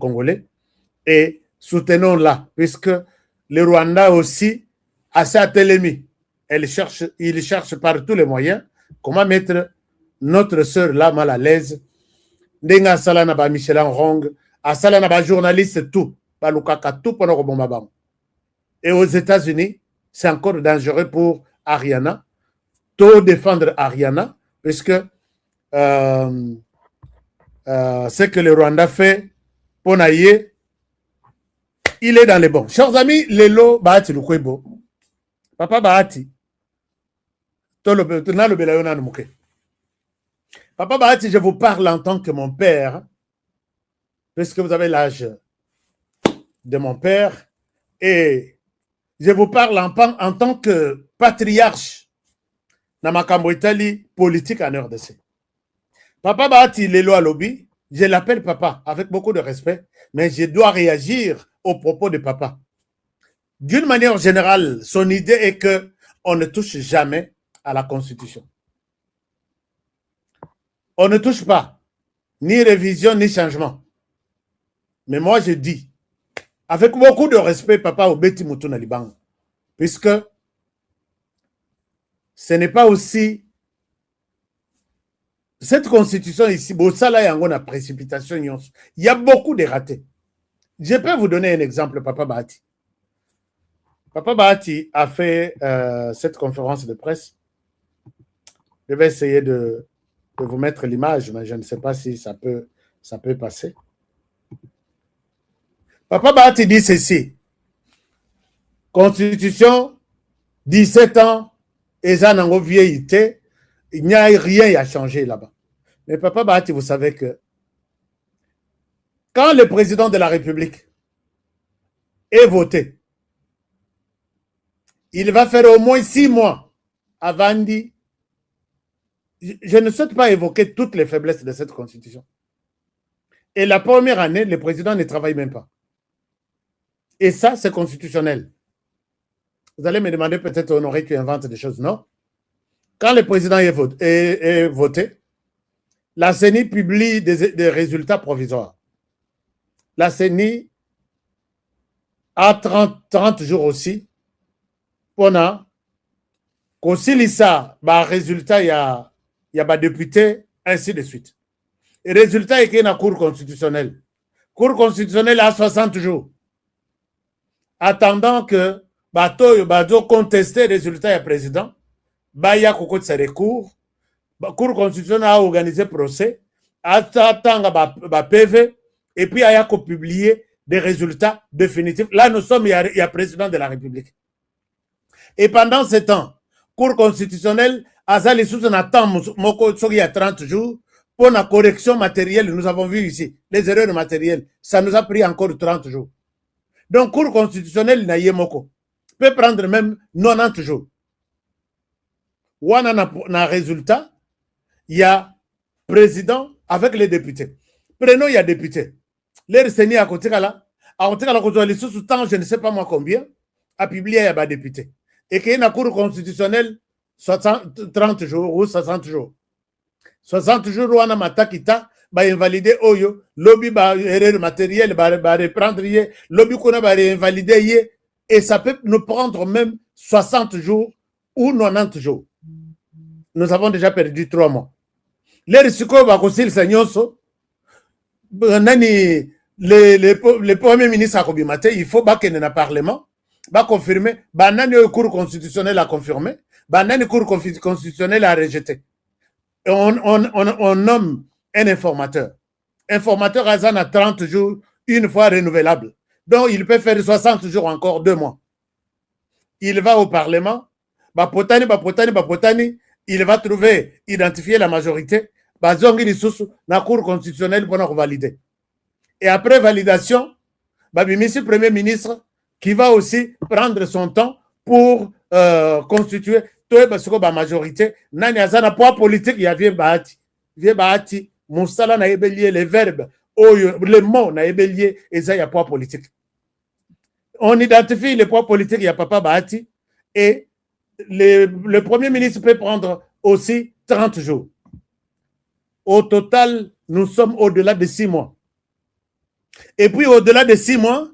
Congolais et soutenons-la, puisque le Rwanda aussi a sa télémie. Il cherche par tous les moyens comment mettre notre sœur là mal à l'aise. Ndenga Salana ba Michel Rong, à Salana ba journaliste tout, ba Lukaka tout pendant le bon. Et aux États-Unis, c'est encore dangereux pour Ariana. Tout défendre Ariana, puisque ce que le Rwanda fait pour Naïe, il est dans les bons. Chers amis, Lelo Bahati Lukwebo, Papa Bahati, Papa Bahati, je vous parle en tant que mon père, puisque vous avez l'âge de mon père, et je vous parle en tant que patriarche dans ma Makambo Italie politique en RDC. Papa Bahati Lelo Alobi, je l'appelle papa avec beaucoup de respect, mais je dois réagir aux propos de papa. D'une manière générale, son idée est qu'on ne touche jamais à la Constitution. On ne touche pas, ni révision, ni changement. Mais moi, je dis, avec beaucoup de respect, papa Obeti Moutouna Libango, puisque ce n'est pas aussi... Cette constitution ici, précipitation, il y a beaucoup de ratés. Je peux vous donner un exemple, Papa Bahati. Papa Bahati a fait cette conférence de presse. Je vais essayer de vous mettre l'image, mais je ne sais pas si ça peut passer. Papa Bahati dit ceci. Constitution, 17 ans, et ça n'a vieillité, il n'y a rien à changer là-bas. Mais Papa Bahati, vous savez que quand le président de la République est voté, il va faire au moins 6 mois avant dit. Je ne souhaite pas évoquer toutes les faiblesses de cette constitution. Et la première année, le président ne travaille même pas. Et ça, c'est constitutionnel. Vous allez me demander peut-être Honoré qui invente des choses, non? Quand le président est voté, la CENI publie des résultats provisoires. La CENI a 30 jours aussi pour ça, résultat, il y a des députés, ainsi de suite. Et résultat est qu'il y a une cour constitutionnelle. Cour constitutionnelle a 60 jours. Attendant que contester le résultat du président, il y a ses recours. La Cour constitutionnelle a organisé procès, attend PV, et puis il y a publié des résultats définitifs. Là, nous sommes, il y a président de la République. Et pendant ce temps, Cour constitutionnelle, Azali Sousan attend il y a 30 jours pour la correction matérielle. Nous avons vu ici les erreurs matérielles. Ça nous a pris encore 30 jours. Donc, Cour constitutionnelle peut prendre même 90 jours. Ou on a un résultat, il y a président avec les députés. Prenons, il y a députés. Les Sénat à côté là, je ne sais pas moi combien, a publié il y a des députés. Et qu'il y a une cour constitutionnelle 30 jours ou 60 jours. 60 jours, on a matakita, invalider Oyo, lobby erreur matérielle, reprendre, lobby qu'on a invalider, et ça peut nous prendre même 60 jours ou 90 jours. Nous avons déjà perdu 3 mois. Les risques le premier ministre a confirmé, il faut qu'il y ait un parlement, va confirmer, le cour constitutionnel a confirmé, le cour constitutionnel a rejeté. Et on nomme un informateur. Informateur a 30 jours, une fois renouvelable. Donc, il peut faire 60 jours encore 2 mois. Il va au Parlement, il va trouver, identifier la majorité, la Cour constitutionnelle pour valider. Et après validation, le Premier ministre qui va aussi prendre son temps pour constituer la majorité. Nani azana poids politique, il y a Vie Bahati, Moussala na ébellier, les verbes, les mots na ébellier, et ça, il y a poids politique. On identifie les poids politiques, il y a Papa Bahati, et le Premier ministre peut prendre aussi 30 jours. Au total, nous sommes au-delà de 6 mois. Et puis, au-delà de 6 mois,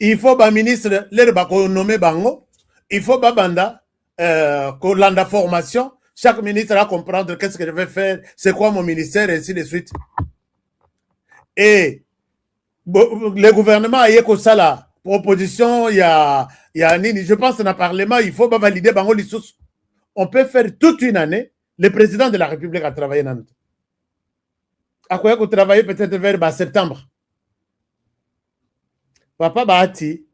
il faut un ministre, l'air nommé Bango, il faut banda, landa formation, chaque ministre va comprendre qu'est-ce que je vais faire, c'est quoi mon ministère, et ainsi de suite. Et le gouvernement a eu ça là, proposition, il y a Nini, je pense dans le Parlement, il faut valider Bango Lissous. On peut faire toute une année, le président de la République a travaillé dans notre. À quoi vous travaillez peut-être vers septembre. Papa Bahati,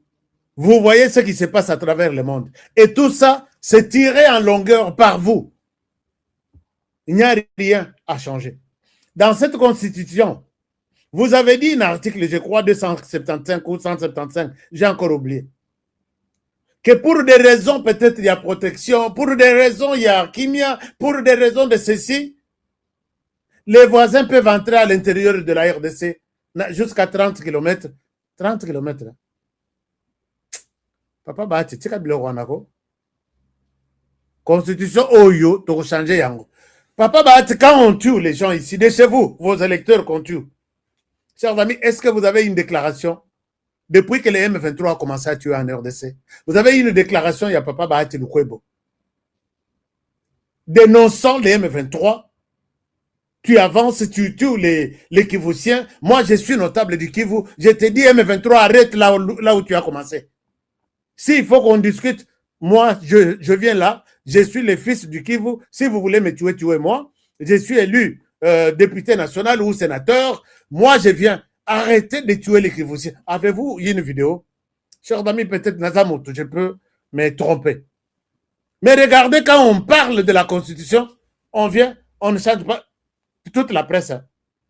vous voyez ce qui se passe à travers le monde. Et tout ça, c'est tiré en longueur par vous. Il n'y a rien à changer. Dans cette constitution, vous avez dit un article, je crois, 275 ou 175, j'ai encore oublié, que pour des raisons, peut-être il y a protection, pour des raisons il y a chimia, pour des raisons de ceci, les voisins peuvent entrer à l'intérieur de la RDC jusqu'à 30 km. 30 km. Papa Bahati, tu as dit Constitution Oyo, tu as changé yango. Papa Bahati, quand on tue les gens ici, de chez vous, vos électeurs qu'on tue, chers amis, est-ce que vous avez une déclaration depuis que les M23 ont commencé à tuer en RDC? Vous avez une déclaration, il y a Papa Bahati Lukwebo, dénonçant les M23. Tu avances, tu tues les Kivusiens. Moi, je suis notable du Kivu. Je te dis, M23, arrête là où tu as commencé. S'il faut qu'on discute, moi, je viens là. Je suis le fils du Kivu. Si vous voulez me tuer, tuez-moi. Je suis élu député national ou sénateur. Moi, je viens. Arrêtez de tuer les Kivusiens. Avez-vous une vidéo? Chers amis, peut-être Nazamoto, je peux me tromper. Mais regardez, quand on parle de la Constitution, on vient, on ne change pas. Toute la presse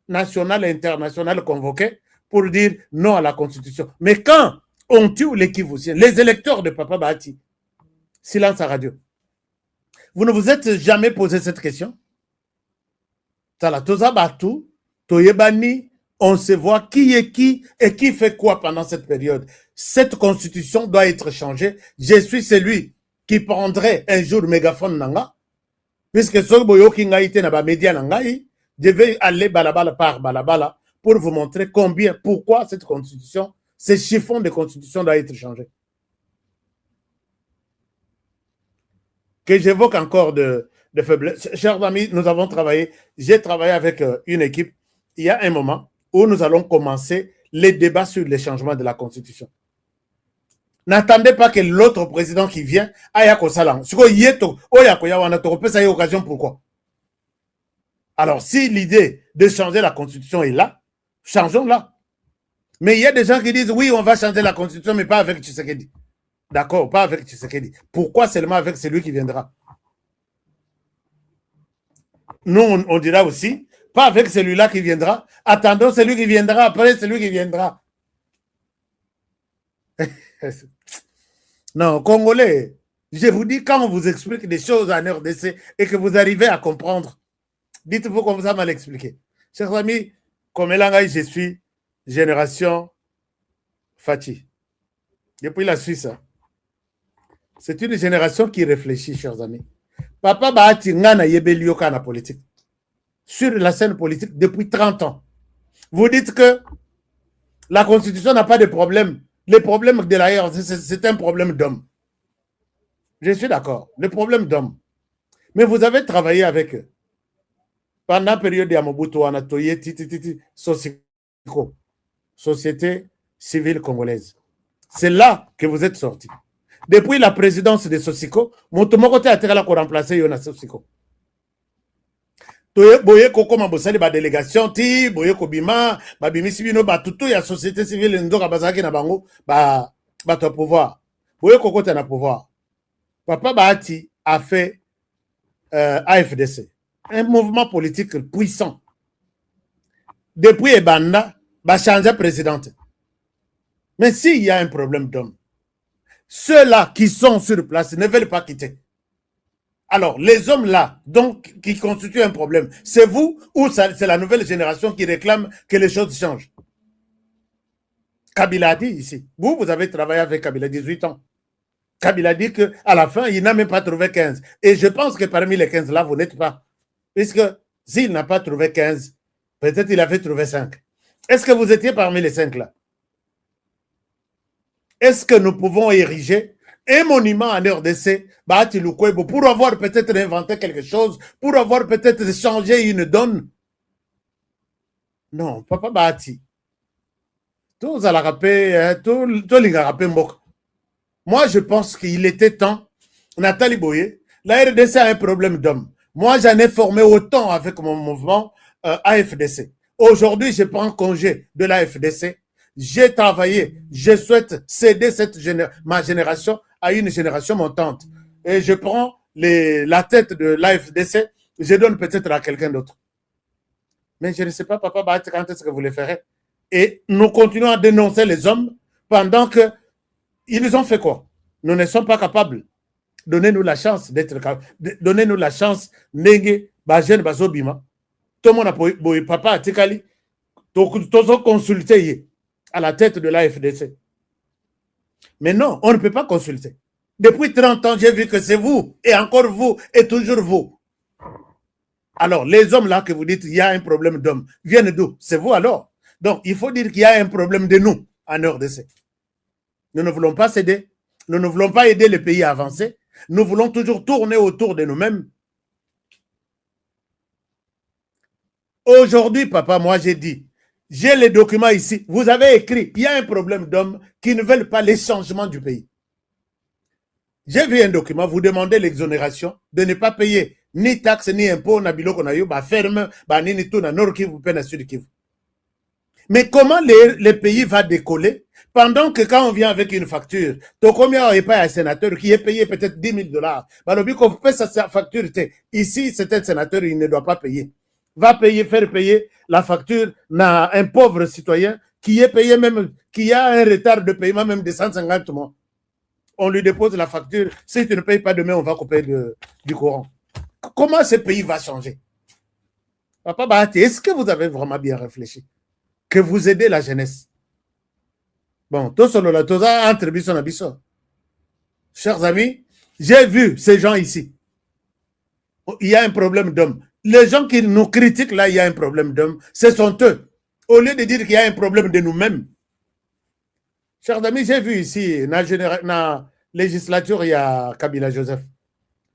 nationale et internationale convoquée pour dire non à la Constitution. Mais quand on tue les Kivusiens, les électeurs de Papa Bahati, silence à radio. Vous ne vous êtes jamais posé cette question? On se voit qui est qui et qui fait quoi pendant cette période. Cette constitution doit être changée. Je suis celui qui prendrait un jour mégaphone nanga, puisque je vais aller balabala par balabala pour vous montrer pourquoi cette constitution, ce chiffon de constitution doit être changé. Que j'évoque encore de faiblesse. Chers amis, nous avons travaillé, j'ai travaillé avec une équipe. Il y a un moment où nous allons commencer les débats sur les changements de la constitution. N'attendez pas que l'autre président qui vient aille à Kosalan. Occasion pourquoi? Alors, si l'idée de changer la constitution est là, changeons-la. Mais il y a des gens qui disent, oui, on va changer la constitution, mais pas avec Tshisekedi. D'accord, pas avec Tshisekedi. Pourquoi seulement avec celui qui viendra? Nous, on dira aussi, pas avec celui-là qui viendra. Attendons celui qui viendra, après celui qui viendra. Non, Congolais, je vous dis, quand on vous explique des choses en RDC et que vous arrivez à comprendre, dites-vous qu'on vous a mal expliqué. Chers amis, comme Elanga, je suis génération Fati. Depuis la Suisse, c'est une génération qui réfléchit, chers amis. Papa Bahati Ngana Yebelioka na politique. Sur la scène politique depuis 30 ans. Vous dites que la Constitution n'a pas de problème. Le problème de la RDC, c'est un problème d'homme. Je suis d'accord. Le problème d'homme. Mais vous avez travaillé avec eux. Pendant la période de Yamobutu, on a toyé Société civile congolaise. C'est là que vous êtes sortis. Depuis la présidence de Sosiko, mon côté a été là pour remplacer Yona Sosiko. Boye koko mabosali ba délégation ti boye kobima ba bimisi bino ba tutu ya société civile ndoka bazaki na bango ba to pouvoir. Boye koko ta na pouvoir. Papa Bahati a fait AFDC, un mouvement politique puissant. Depuis Ebanda, ba changer présidente. Mais s'il y a un problème d'homme, ceux-là qui sont sur place ne veulent pas quitter. Alors, les hommes là, donc, qui constituent un problème, c'est vous ou c'est la nouvelle génération qui réclame que les choses changent? Kabila a dit ici, vous avez travaillé avec Kabila 18 ans. Kabila dit qu'à la fin, il n'a même pas trouvé 15. Et je pense que parmi les 15 là, vous n'êtes pas. Puisque s'il n'a pas trouvé 15, peut-être il avait trouvé 5. Est-ce que vous étiez parmi les 5 là? Est-ce que nous pouvons ériger un monument en RDC pour avoir peut-être inventé quelque chose, pour avoir peut-être changé une donne? Non, papa Bahati. Tous à la rapé, tous les rapé mbok. Moi, je pense qu'il était temps. Nathalie Boye, la RDC a un problème d'homme. Moi, j'en ai formé autant avec mon mouvement AFDC. Aujourd'hui, je prends congé de l'AFDC. J'ai travaillé. Je souhaite céder ma génération à une génération montante. Et je prends la tête de l'AFDC. Je donne peut-être à quelqu'un d'autre. Mais je ne sais pas, papa, quand est-ce que vous le ferez? Et nous continuons à dénoncer les hommes pendant que ils ont fait quoi? Nous ne sommes pas capables. Donnez-nous la chance d'être capables. Donnez-nous la chance. Nenge, Bajen, Bazobima. Tout le monde a papa à Tikali. Tous consulter à la tête de l'AFDC. Mais non, on ne peut pas consulter. Depuis 30 ans, j'ai vu que c'est vous, et encore vous, et toujours vous. Alors, les hommes là que vous dites, il y a un problème d'hommes, viennent d'où? C'est vous alors. Donc, il faut dire qu'il y a un problème de nous en RDC. Nous ne voulons pas céder. Nous ne voulons pas aider le pays à avancer. Nous voulons toujours tourner autour de nous-mêmes. Aujourd'hui, papa, moi j'ai dit, j'ai les documents ici. Vous avez écrit, il y a un problème d'hommes qui ne veulent pas les changements du pays. J'ai vu un document, vous demandez l'exonération de ne pas payer ni taxes ni impôts, nabilo konayo, ba ferme, ba nini tout na nord Kivu, pe na sud Kivu. Mais comment le pays va décoller pendant que quand on vient avec une facture, tu combien n'est pas un sénateur qui est payé peut-être 10 000 $. Bah, le but qu'on paie sa facture, ici, c'est un sénateur, il ne doit pas payer. Va payer, faire payer la facture à un pauvre citoyen qui est payé même, qui a un retard de paiement même de 150 mois. On lui dépose la facture. Si tu ne payes pas demain, on va couper du courant. Comment ce pays va changer? Papa Bahati, est-ce que vous avez vraiment bien réfléchi? Que vous aidez la jeunesse. Bon, tout solo la toza entre bison à bison. Chers amis, j'ai vu ces gens ici. Il y a un problème d'homme. Les gens qui nous critiquent là, il y a un problème d'homme. Ce sont eux. Au lieu de dire qu'il y a un problème de nous-mêmes. Chers amis, j'ai vu ici, dans la législature, il y a Kabila Joseph.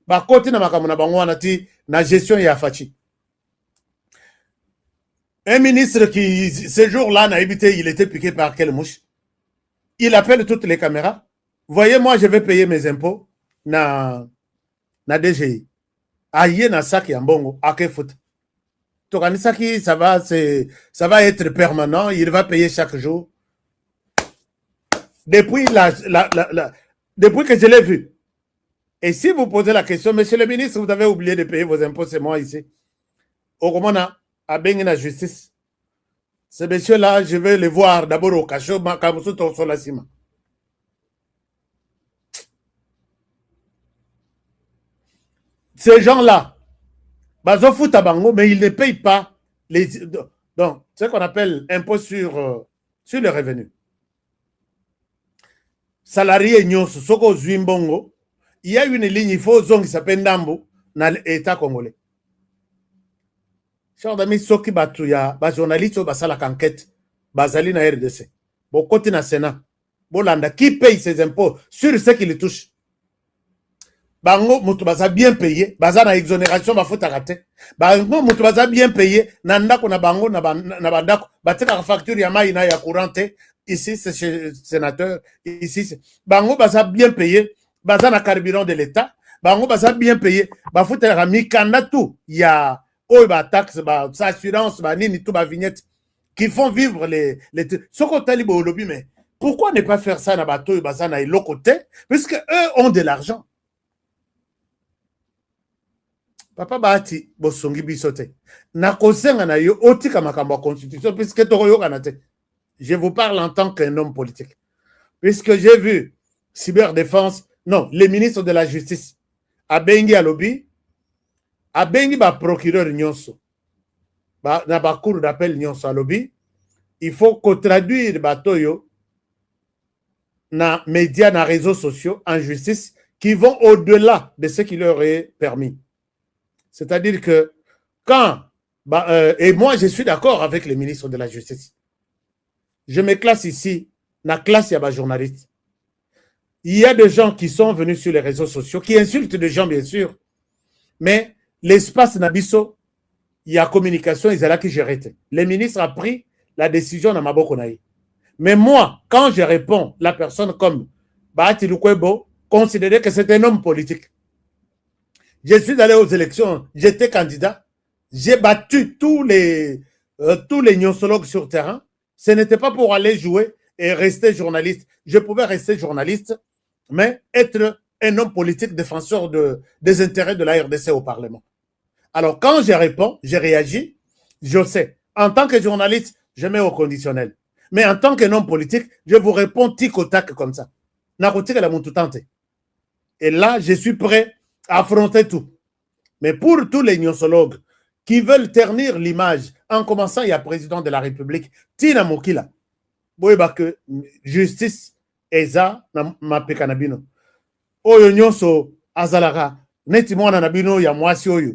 Bah, côté na gestion, il y a Fachi. Un ministre qui, ce jour-là, il était piqué par quelle mouche? Il appelle toutes les caméras. Voyez, moi, je vais payer mes impôts na DGI. Aïe, na saki en bongo, à quel foot? Tokanisaki, ça va être permanent. Il va payer chaque jour. Depuis depuis que je l'ai vu. Et si vous posez la question, monsieur le ministre, vous avez oublié de payer vos impôts, c'est moi ici. Au Romana, à Bengina Justice. Ces messieurs-là, je vais les voir d'abord au cachot, sur la cima. Ces gens-là, bazo fout à bango, mais ils ne payent pas les. Donc, ce qu'on appelle impôt sur le revenu. Salarié nyonso, soko Zwimbongo, il y a une ligne, il faut zone qui s'appelle Ndambo, dans l'État congolais. Chers amis, soki batuya, ba journaliste, ba sala enquête, bazali na RDC. Bon, côté na Sénat, Bolanda, qui paye ses impôts sur ce qu'il touche? Bango, mutu baza bien payé, baza na exonération, ba faute à rater. Bango, mutu baza bien payé, nandako na bango, na bandako, bateka la facture ya maïna ya courante, ici c'est chez sénateur, ici c'est. Bango, baza bien payé, baza na carburant de l'État, bango, baza bien payé, ba faute à mikanda tout, ya, oh, ba taxe, ba assurance, ba nini, tout, ba vignette, qui font vivre les Soko talibo au lobby, mais pourquoi ne pas faire ça na bateau, baza na l'autre côté, puisque eux ont de l'argent. Papa Bahati bosongi bisote. Na kosenga na yo otika makambo constitution puisque toko kanate. Je vous parle en tant qu'un homme politique. Puisque j'ai vu cyberdéfense, non, les ministres de la justice, Abengi Alobi, Abengi ba procureur nyonso, na ba cour d'appel nyonso Alobi, il faut qu'on traduise batoyo na médias, na réseaux sociaux en justice qui vont au-delà de ce qui leur est permis. C'est-à-dire que quand, et moi je suis d'accord avec les ministres de la Justice, je me classe ici, dans la classe, il y a des journalistes. Il y a des gens qui sont venus sur les réseaux sociaux, qui insultent des gens, bien sûr, mais l'espace Nabiso, il y a communication, ils ont là qui gèrent. Le ministre a pris la décision dans Maboko Naï. Mais moi, quand je réponds, la personne comme Bahati Lukwebo, considérait que c'est un homme politique. Je suis allé aux élections, j'étais candidat, j'ai battu tous les gnosologues sur terrain. Ce n'était pas pour aller jouer et rester journaliste. Je pouvais rester journaliste, mais être un homme politique défenseur des intérêts de la RDC au Parlement. Alors, quand je réponds, je réagis, je sais. En tant que journaliste, je mets au conditionnel. Mais en tant qu'homme politique, je vous réponds tic au tac comme ça. Et là, je suis prêt à affronter tout. Mais pour tous les gnosologues qui veulent ternir l'image, en commençant, il y a le président de la République, Tina Mokila, que justice eza na mapeka na bino. Oyo nyonso azalaka, neti mwana na bino ya mwasi oyo.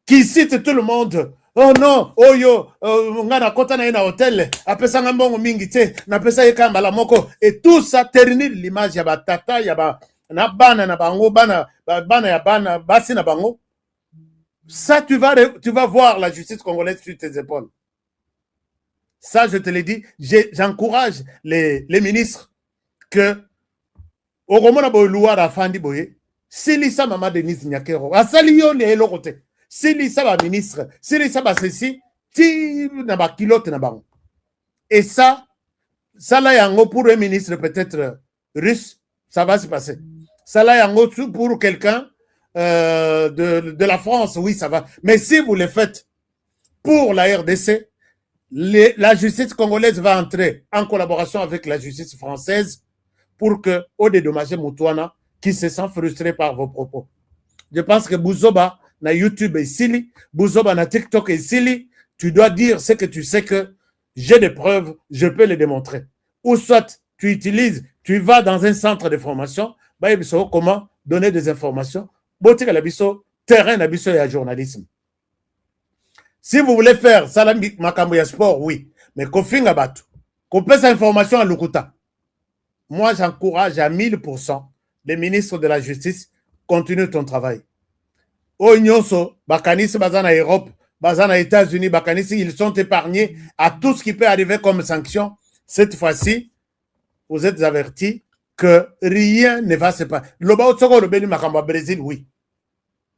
Qui cite tout le monde. Oh non, oyo, nga na kota na ye na hotel, apesa nga mbongo mingi te, na pesa ye kamba la moko. Et tout ça ternir l'image ya ba tata, ya ba na bana na bango, bana ya bana, basi na bango. Ça, tu vas voir la justice congolaise sur tes épaules. Ça, je te l'ai dit, j'encourage les ministres que au Romana Boyloua Rafandi Boye, Silisa Mama Denise Nyakero, Asalio le Elokote, Silisa ba ministre, Silisa ba ceci, ti na ba kilote na bango. Et ça là yango pour un ministre peut-être russe, ça va se passer. Ça là yango pour quelqu'un de la France, oui, ça va. Mais si vous le faites pour la RDC, la justice congolaise va entrer en collaboration avec la justice française pour que, au dédommagé Moutouana, qui se sent frustré par vos propos. Je pense que Bouzoba, na YouTube et Sili, Bouzoba na TikTok et Sili, tu dois dire ce que tu sais que j'ai des preuves, je peux les démontrer. Ou soit tu utilises, tu vas dans un centre de formation, bah, comment donner des informations, botika la biso, terrain la biso et journalisme. Si vous voulez faire Salambi Makamboya Sport, oui. Mais Kofinga Batu, qu'on passe information à Lukuta. Moi, j'encourage à 1000% les ministres de la Justice, continue ton travail. Oignoso, Bakanisi, Bazana Europe, Bazana États-Unis, Bakanisi, ils sont épargnés à tout ce qui peut arriver comme sanction. Cette fois-ci, vous êtes avertis que rien ne va se passer. Le Baotsoko, le Beni Makambo Brésil, oui.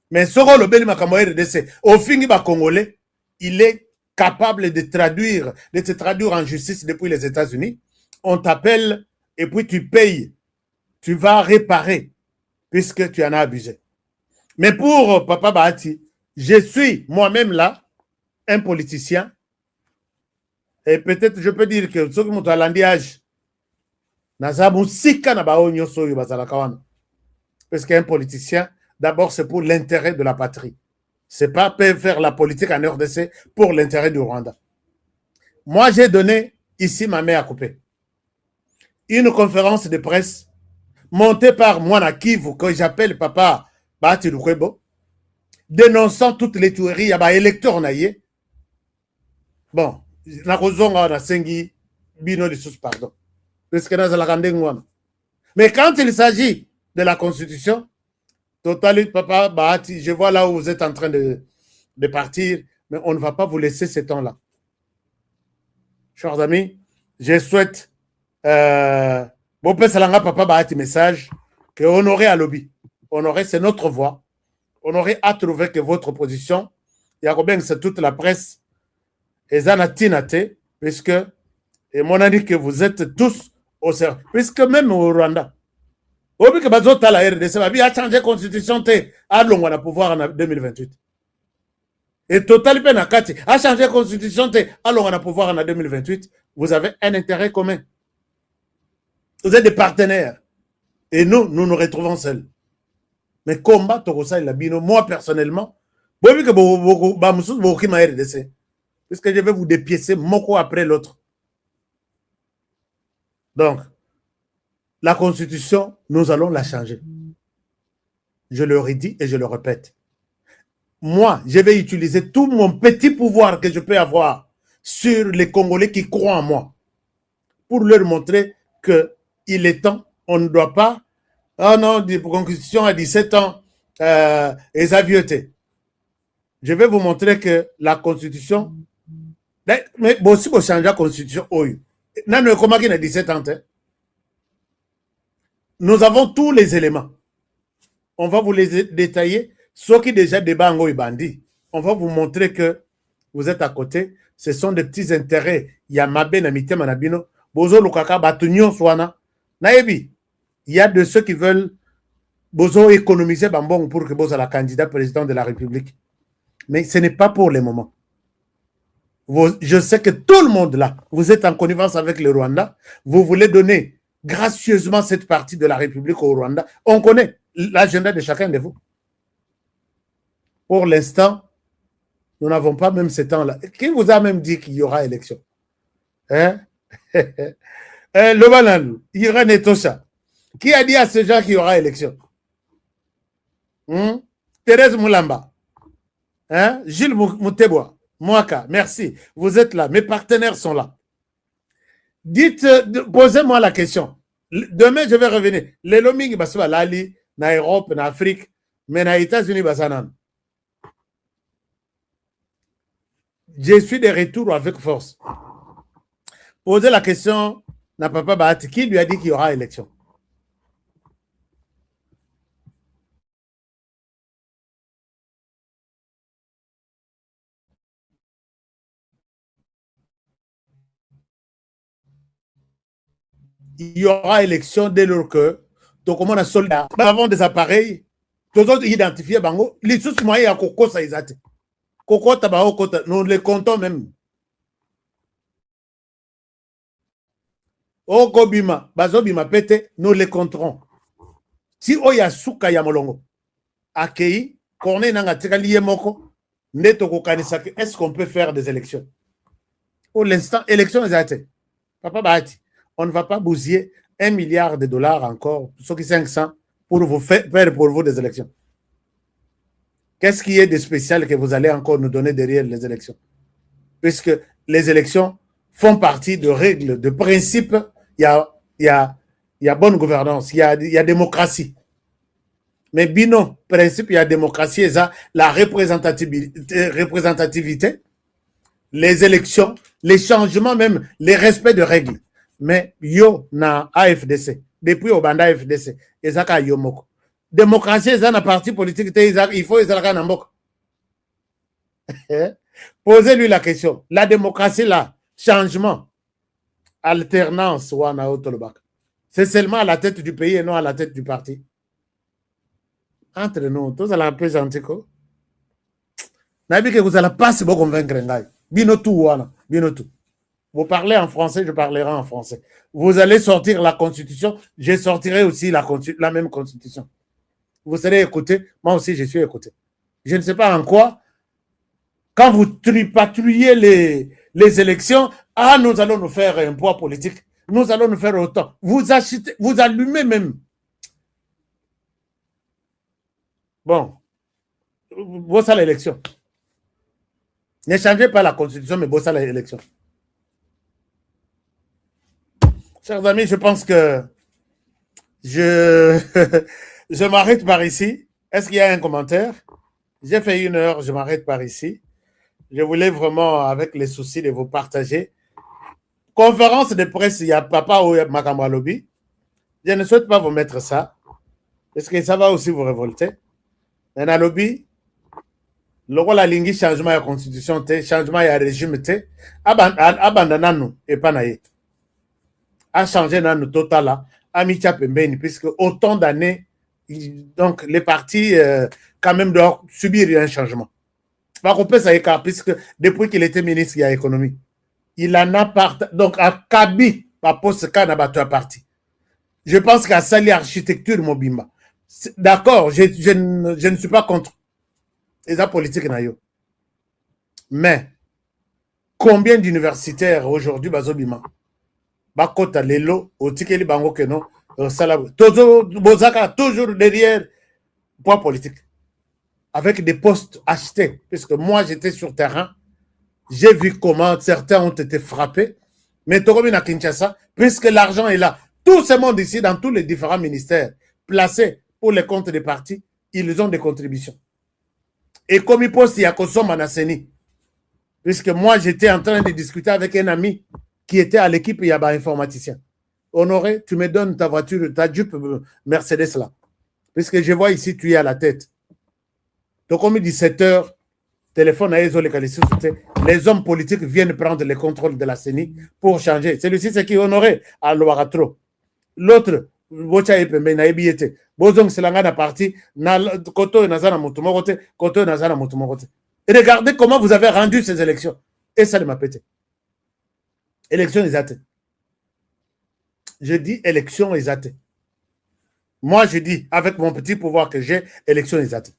Mais Soko, le Beni Makambo RDC, au fin du Congolais, il est capable de te traduire en justice depuis les États-Unis. On t'appelle et puis tu payes. Tu vas réparer puisque tu en as abusé. Mais pour Papa Bahati, je suis moi-même là, un politicien. Et peut-être je peux dire que ce qui m'a landiage, parce qu'un politicien, d'abord c'est pour l'intérêt de la patrie. C'est pas faire la politique en RDC pour l'intérêt du Rwanda. Moi, j'ai donné ici ma main à couper. Une conférence de presse montée par Mwana Kivu, que j'appelle Papa Bahati Lukwebo, dénonçant toutes les tueries, il y a des électeurs naïe. Bon, na kozonga na sengi bino de sous pardon. Parce que na zalakande ngwana. Mais quand il s'agit de la Constitution, totalement, Papa Bahati, je vois là où vous êtes en train de partir, mais on ne va pas vous laisser ce temps-là. Chers amis, je souhaite Papa Bahati message que Honoré à lobby. Honoré, c'est notre voix. Honoré a trouvé que votre position, Yakobeng, c'est toute la presse, et Zanatinate, puisque, et mon ami, que vous êtes tous au service, puisque même au Rwanda, obi que bazota la RDC a changé la constitution à l'on pouvoir en 2028. Et Total Penakati a changé la constitution à l'on pouvoir en 2028. Vous avez un intérêt commun. Vous êtes des partenaires. Et nous nous retrouvons seuls. Mais combat Tokosa et Labino, moi personnellement, puisque je vais vous dépiécer moko après l'autre. Donc, la Constitution, nous allons la changer. Je le redis et je le répète. Moi, je vais utiliser tout mon petit pouvoir que je peux avoir sur les Congolais qui croient en moi, pour leur montrer qu'il est temps, on ne doit pas, ah non, la constitution à 17 ans, et ça vieuté. Je vais vous montrer que la constitution, mais aussi pour changer la constitution, comment il a 17 ans, nous avons tous les éléments. On va vous les détailler. Ceux qui déjà débattent en bandit, on va vous montrer que vous êtes à côté. Ce sont des petits intérêts. Il y a Mabe Namite Manabino. Bozo Lukaka Batunyon Swana. Naebi. Il y a de ceux qui veulent Bozo économiser Bambong pour que Bozo soit la candidat président de la République. Mais ce n'est pas pour le moment. Je sais que tout le monde là, vous êtes en connivence avec le Rwanda. Vous voulez donner gracieusement cette partie de la République au Rwanda. On connaît l'agenda de chacun de vous. Pour l'instant, nous n'avons pas même ce temps-là. Qui vous a même dit qu'il y aura élection? Hein? Le Banalou, Irène et Tosha. Qui a dit à ces gens qu'il y aura élection? Thérèse Moulamba. Hein? Gilles Mouteboa. Mouaka, merci. Vous êtes là. Mes partenaires sont là. Dites, posez-moi la question. Demain, je vais revenir. Les Lomingi Baswa Lali, na Europe, na Afrique, mais na États-Unis Basanan. Je suis de retour avec force. Posez la question à Papa Bahati. Qui lui a dit qu'il y aura élection? Il y aura élection dès lors que donc on a soldat. Nous avons des appareils. Tous autres identifiés bango. Les sous moyens à Coco ça exact. Coco tabao kota. Nous les comptons même. Oko bima, bazo bima pete, nous les compterons. Si oya suka ya molongo, akei, korne nanga tikali yemoko, neto kokanisa, est-ce qu'on peut faire des élections? Pour l'instant, élections exactes. Papa Bahati, on ne va pas bousiller 1 milliard de dollars encore, ce qui 500, pour vous faire pour vous des élections. Qu'est-ce qui est de spécial que vous allez encore nous donner derrière les élections? Puisque les élections font partie de règles, de principes. Il y a bonne gouvernance, il y a démocratie. Mais bino, principe, il y a démocratie, et ça, la représentativité, les élections, les changements même, les respects de règles. Mais yo na AFDC, depuis au banda AFDC, et ça ka yo moko. Démocratie, ça na parti politique, il faut ça na moko. Posez-lui la question. La démocratie là, changement, alternance, c'est seulement à la tête du pays et non à la tête du parti. Entre nous, tous à la plaisanter. Nabi que vous allez pas se convaincre. Binotou. Vous parlez en français, je parlerai en français. Vous allez sortir la constitution, je sortirai aussi la même constitution. Vous serez écouté, moi aussi je suis écouté. Je ne sais pas en quoi. Quand vous tripatouillez les élections, nous allons nous faire un poids politique. Nous allons nous faire autant. Vous achetez, vous allumez même. Bon. Bossa l'élection. Ne changez pas la constitution, mais bossa l'élection. Chers amis, je pense que je m'arrête par ici. Est-ce qu'il y a un commentaire? J'ai fait 1 heure, je m'arrête par ici. Je voulais vraiment, avec les soucis, de vous partager. Conférence de presse, il y a Papa ou Makamba Lobby. Je ne souhaite pas vous mettre ça, parce que ça va aussi vous révolter. Mais dans lobby, le rôle de changement de la constitution, changement de la régime, abandonnons et pas naïe. A changé dans le total, à Micha Pembeni, puisque autant d'années, donc les partis, quand même, doivent subir un changement. Par contre, ça écart, puisque depuis qu'il était ministre de l'économie, il en a donc à Kabi, par poste quand a parti. Je pense qu'à ça, l'architecture Mobimba. D'accord, je ne suis pas contre les politiques. Mais, combien d'universitaires aujourd'hui, Bazobima, Bakota Lelo, Otikeli Bango Keno, toujours derrière poids politique, avec des postes achetés, puisque moi j'étais sur terrain, J'ai vu comment certains ont été frappés. Mais Toromi à Kinshasa, puisque l'argent est là, tout ce monde ici, dans tous les différents ministères, placés pour les comptes des partis, ils ont des contributions. Et comme il pose, il y a Kosom Anaseni. Puisque moi, j'étais en train de discuter avec un ami qui était à l'équipe, il y a un informaticien. Honoré, tu me donnes ta voiture, ta Jeep Mercedes là. Puisque je vois ici, tu es à la tête. Donc, comme 17h, téléphone à Ezo les hommes politiques viennent prendre le contrôle de la CENI pour changer. Celui-ci, c'est qui est honoré à Loaratro. L'autre, Bocha Epembe, na Ebiete. Bozong Selanga na parti, Koto Nazana Mutumogote, Koto Nazana Mutumogote. Regardez comment vous avez rendu ces élections. Et ça ne m'a pété. Élection exacte. Je dis élection exacte. Moi, je dis, avec mon petit pouvoir que j'ai, élection exacte.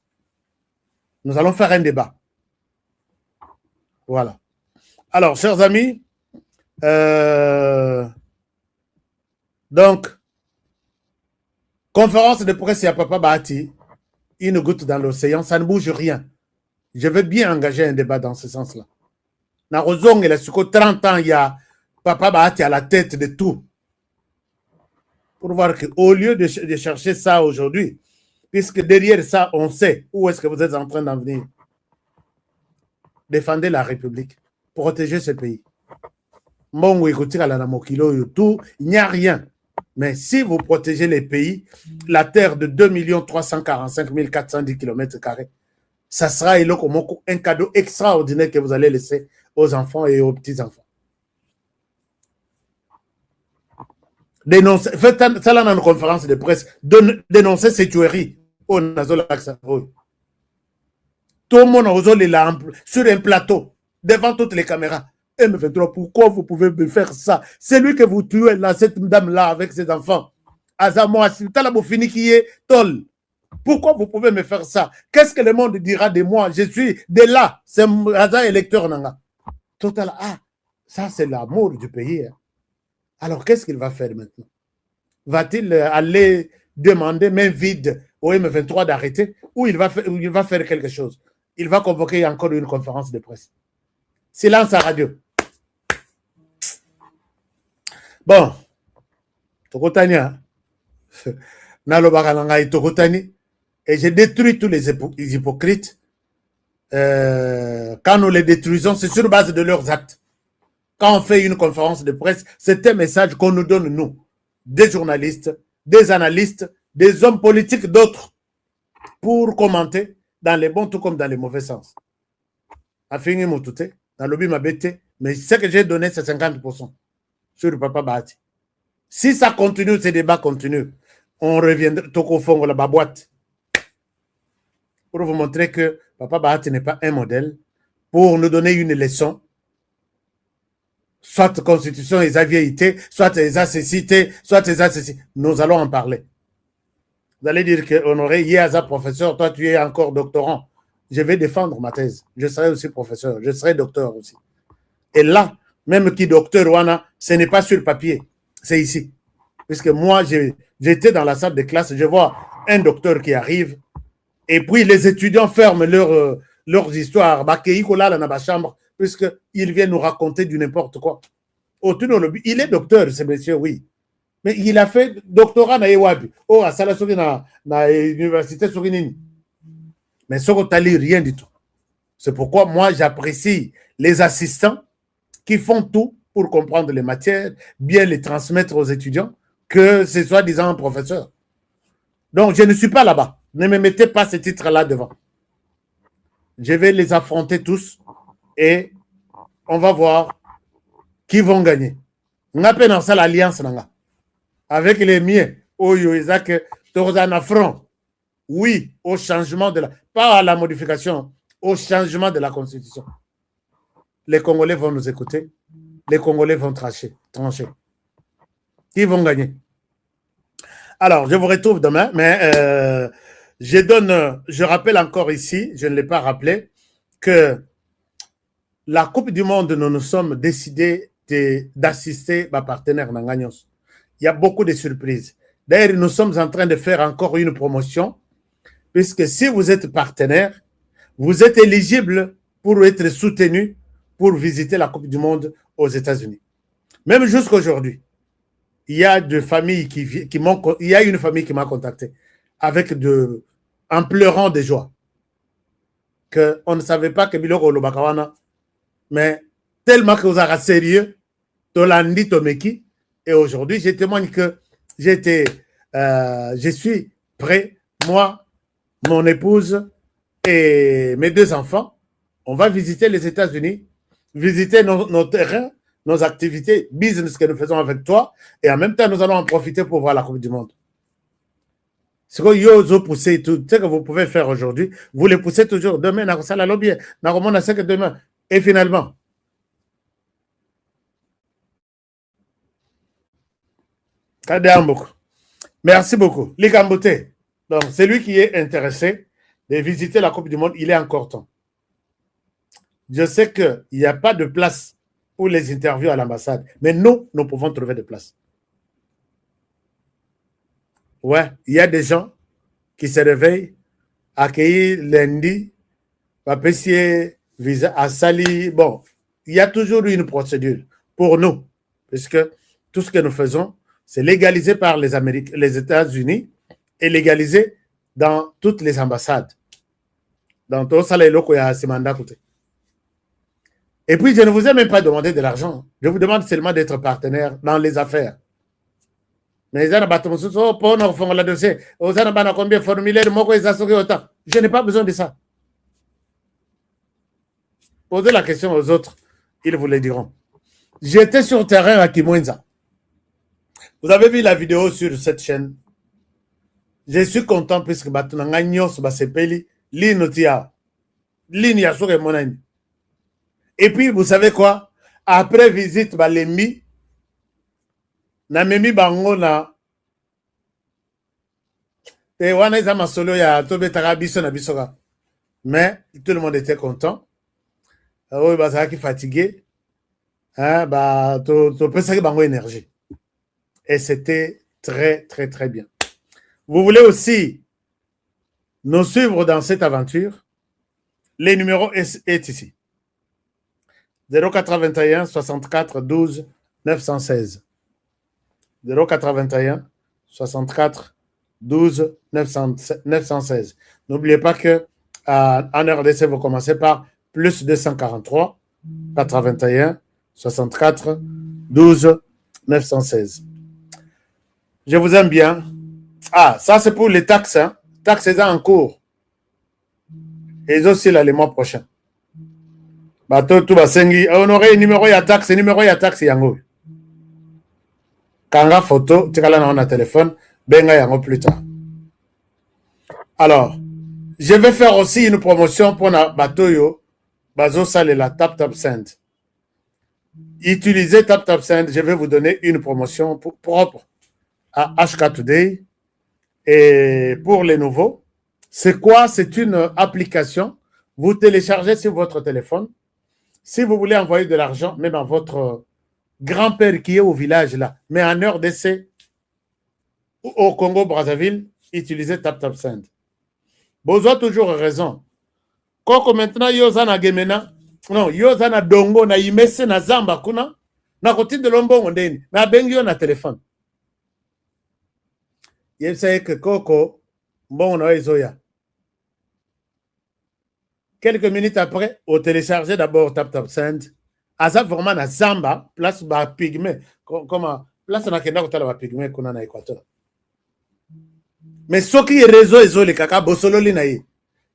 Nous allons faire un débat. Voilà. Alors, chers amis, donc, conférence de presse à Papa Bahati, une goutte dans l'océan, ça ne bouge rien. Je veux bien engager un débat dans ce sens-là. Narozong, il a 30 ans, il y a Papa Bahati à la tête de tout. Pour voir qu'au lieu de chercher ça aujourd'hui, puisque derrière ça, on sait où est-ce que vous êtes en train d'en venir. Défendez la République, protéger ce pays. Bon, il n'y a rien. Mais si vous protégez les pays, la terre de 2 345 410 km, ça sera un cadeau extraordinaire que vous allez laisser aux enfants et aux petits-enfants. Dénoncer, faites ça là dans une conférence de presse, dénoncer ces tueries au Nazolaxa. Tout le monde est sur un plateau, devant toutes les caméras. M23, pourquoi vous pouvez me faire ça? C'est lui que vous tuez là, cette dame-là, avec ses enfants. Azamo, fini qui est tol. Pourquoi vous pouvez me faire ça? Qu'est-ce que le monde dira de moi? Je suis de là. C'est Aza électeur Nanga. Total, ça c'est l'amour du pays. Hein. Alors qu'est-ce qu'il va faire maintenant? Va-t-il aller demander main vide au M23 d'arrêter ou il va faire quelque chose? Il va convoquer encore une conférence de presse. Silence à radio. Bon, Tokotania, Nalobarananga et Tokotani, et j'ai détruit tous les hypocrites. Quand nous les détruisons, c'est sur base de leurs actes. Quand on fait une conférence de presse, c'est un message qu'on nous donne, nous, des journalistes, des analystes, des hommes politiques, d'autres, pour commenter dans les bons tout comme dans les mauvais sens. Afini Moutouté, dans le ma bête, mais ce que j'ai donné, c'est 50% sur le Papa Bahati. Si ça continue, ces débats continuent, on reviendra au fond de la boîte pour vous montrer que Papa Bahati n'est pas un modèle, pour nous donner une leçon. Soit constitution et sa vieillité, soit les accessités, soit les accessités. Nous allons en parler. Vous allez dire que Honoré, Yaza professeur, toi tu es encore doctorant. Je vais défendre ma thèse. Je serai aussi professeur, je serai docteur aussi. Et là, même qui docteur Wana, ce n'est pas sur le papier, c'est ici. Puisque moi, j'étais dans la salle de classe, je vois un docteur qui arrive, et puis les étudiants ferment leurs histoires. Dans ma chambre, puisqu'il vient nous raconter du n'importe quoi. Il est docteur, ce monsieur, oui. Mais il a fait doctorat na Ewabi. Oh, à Salasogi na l'université Sorinini. Mais ce qu'on rien du tout. C'est pourquoi moi, j'apprécie les assistants qui font tout pour comprendre les matières, bien les transmettre aux étudiants, que ce soit disant un professeur. Donc, je ne suis pas là-bas. Ne me mettez pas ce titre-là devant. Je vais les affronter tous et on va voir qui vont gagner. On appelle dans ça l'alliance avec les miens. Oyo Isaac, un affront. Oui, au changement de pas à la modification, au changement de la Constitution. Les Congolais vont nous écouter. Les Congolais vont trancher. Qui vont gagner? Alors, je vous retrouve demain, mais je rappelle encore ici, je ne l'ai pas rappelé, que la Coupe du Monde, nous nous sommes décidés d'assister ma partenaire Nanganyos. Il y a beaucoup de surprises. D'ailleurs, nous sommes en train de faire encore une promotion, puisque si vous êtes partenaire, vous êtes éligible pour être soutenu pour visiter la Coupe du Monde aux États-Unis. Même jusqu'à aujourd'hui, il y a des familles il y a une famille qui m'a contacté en pleurant de joie qu'on ne savait pas que Biloko Lobakawana, mais tellement que vous êtes sérieux, Tolandi Tomeki, et aujourd'hui, je témoigne que je suis prêt, moi, mon épouse et mes 2 enfants, on va visiter les États-Unis, visiter nos terrains, nos activités, business que nous faisons avec toi, et en même temps, nous allons en profiter pour voir la Coupe du Monde. Ce que vous poussez tout, ce que vous pouvez faire aujourd'hui, vous les poussez toujours. Demain, demain. Et finalement, merci beaucoup. Likambote. Donc, celui qui est intéressé de visiter la Coupe du Monde, il est encore temps. Je sais qu'il n'y a pas de place pour les interviews à l'ambassade, mais nous pouvons trouver des places. Ouais, il y a des gens qui se réveillent, accueillis lundi, papier, visa à Sali. Bon, il y a toujours une procédure pour nous, puisque tout ce que nous faisons, c'est légalisé par les États-Unis et légalisé dans toutes les ambassades. Dans tout ça, il y a ce mandat côté. Et puis, je ne vous ai même pas demandé de l'argent. Je vous demande seulement d'être partenaire dans les affaires. Mais ils ont pour la dossier. Combien formulaire, je n'ai pas besoin de ça. Posez la question aux autres, ils vous le diront. J'étais sur terrain à Kimwenza. Vous avez vu la vidéo sur cette chaîne. Je suis content puisque Batunanga Nyos Basepeli, Linotia, Linyasure Monani. Et puis, vous savez quoi? Après visite, Balembi, Namemi Bango na Tewana Izama Solo ya Tobe Tarabiso na Bisoga. Mais tout le monde était content. Oui, bah, qui fatigué. Hein, bah, tu peux ça Bango énergie. Et c'était très, très, très bien. Vous voulez aussi nous suivre dans cette aventure? Les numéros est ici. 081 64 12 916. 081 64 12 916. N'oubliez pas que en RDC, vous commencez par plus 243 81 64 12 916. Je vous aime bien. Ah, ça c'est pour les taxes. Hein. Taxes en cours. Et aussi là, les mois prochains. Bateau tout basengi. On aurait numéro ya taxe yango. Kanga photo, tikala na on a téléphone, benga yango plus tard. Alors, je vais faire aussi une promotion pour na batoyo, bazo sale la tap send. Utilisez tap send, je vais vous donner une promotion propre à HK Today. Et pour les nouveaux, c'est quoi? C'est une application. Vous téléchargez sur votre téléphone. Si vous voulez envoyer de l'argent, même à votre grand-père qui est au village là, mais en RDC, au Congo-Brazzaville, utilisez tap send. Vous avez toujours raison. Quand maintenant, yozana gemena, non, yozana dongo na imese na zamba kuna, na koti de lombo ndeni, na bengyo na téléphone. Il sait que Koko, bon, on a Ezoya. Quelques minutes après, au télécharger d'abord tap send. Asa vraiment na zamba, place ba pygmée. Comment? Place na kenda kotala ba pygmée kuna na Équateur. Mais ce qui est réseau Ezoli kaka bosolo li na yi.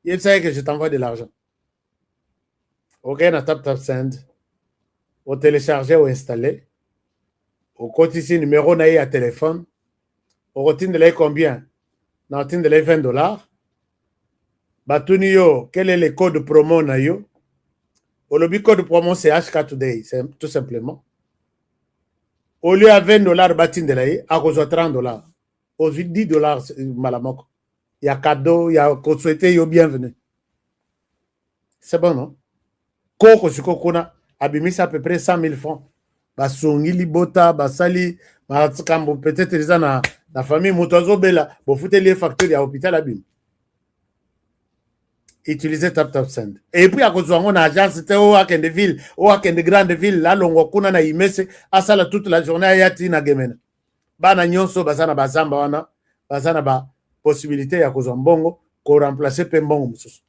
Il sait que je t'envoie de l'argent. Ok, na tap send. Au télécharger ou installer. Au côté ici, numéro na yi à téléphone. Au routine de l'air combien? Na routine de l'air $20. Batuni yo, quel est le code promo na yo? Au lobby code promo c'est HK Today, c'est tout simplement. Au lieu à $20 batin de l'air, à cause de $30. Aux $10 malamoko. Il y a cadeau, il y a qu'on souhaite yo bienvenue. C'est bon, non? Koko sikokuna, abimisa à peu près 100 000 francs. Basongi libota, basali, peut-être les gens la famille Moutazo Bela, vous foutez les facteurs à l'hôpital à Bim. utiliser tap send. Et puis à cause de mon agence, c'était au Haken de ville, au Haken de grande ville, là, l'on kuna na imese, à ça toute la journée, à yati na gemena. Bana nyonso, basana bazamba wana, basana ba possibilité à cause de mbongo, qu'on remplace pe mbongo mususu.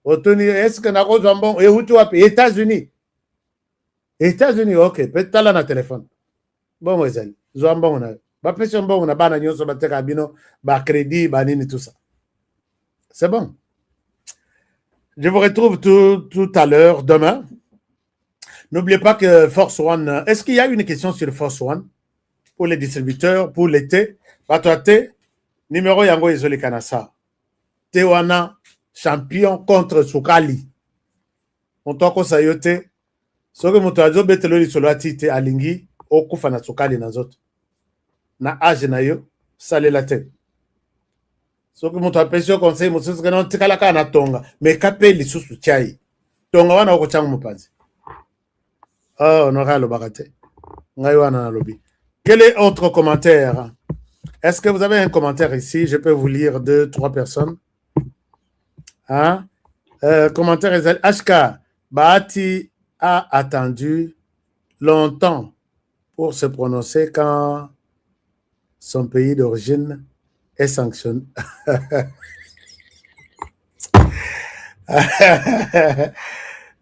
Otoni, est-ce que na cause de mbongo, et où tu as États-Unis? États-Unis, ok, peut-être là na téléphone. Bon, moi, c'est, mbongo na, ba pesi mbongo na bana nyonso, ba teka bino, ba crédit, ba nini, tout ça. C'est bon. Je vous retrouve tout à l'heure, demain. N'oubliez pas que Force One, est-ce qu'il y a une question sur Force One pour les distributeurs, pour l'été? Batouate, numéro Yango Izoli Kanasa. Tewana, champion contre Soukali. On toko sayote. Soke mutajo betelo li solati te alingi, okufa na Soukali na zote. Na age na yo, sale la tête. Soki mutu apesi yo conseil mosusu kana tikala kaka na tonga me kape lisusu chai tonga wana okochanga mopanzi honoré alobaka te ngai wana nalobi. Quel est autre commentaire? Est-ce que vous avez un commentaire ici? Je peux vous lire 2-3 personnes. Hein? Commentaire HK Bahati a attendu longtemps pour se prononcer quand son pays d'origine est sanctionné.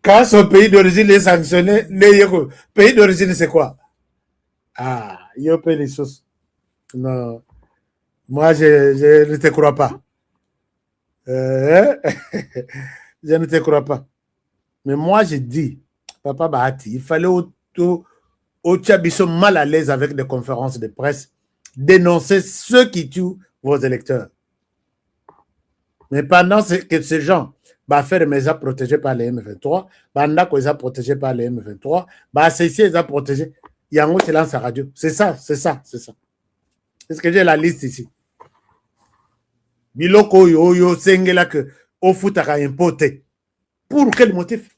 Quand son pays d'origine est sanctionné, le pays d'origine c'est quoi? Ah, il paye les choses. Non, moi je ne te crois pas. Je ne te crois pas. Mais moi je dis, Papa Bahati, il fallait au Tchabiso mal à l'aise avec des conférences de presse, dénoncer ceux qui tuent vos électeurs. Mais pendant que ces gens va faire mes protégés par les M23, pendant qu'ils sont protégés par les M23, bah ceci sont protégés. Il y a un silence à radio. C'est ça, c'est ça, c'est ça. Est-ce que j'ai la liste ici? Biloko yo sengela que au foot a importé. Pour quel motif?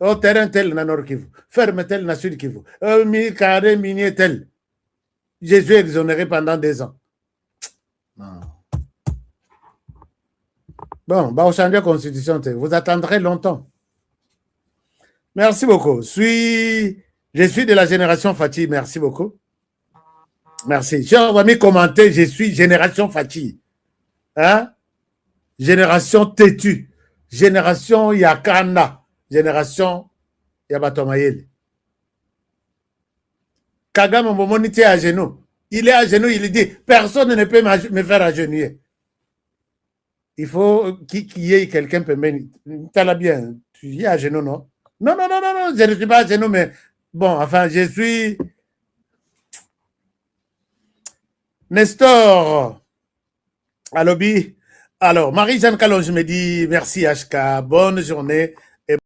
Au terrain tel na Nord Kivu, ferme tel na Sud Kivu, carré minier tel. Jésus exonéré pendant 2 ans. Non. Bon, bah, au changer la constitution, vous attendrez longtemps. Merci beaucoup. Je suis de la génération Fatih. Merci beaucoup. Merci. J'ai envoyé commenter, je suis génération Fatih. Hein? Génération têtue. Génération Yakanda. Génération Yabatomayel. Kagame Momonité à genoux. Il est à genoux, il dit, personne ne peut me faire agenouiller. Il faut qu'il y ait quelqu'un peut me... Tu l'as bien, tu y es à genoux, non? Non, je ne suis pas à genoux, mais bon, enfin, je suis... Nestor, Alobi. Alors, Marie-Jeanne Calonge me dit, merci HK, bonne journée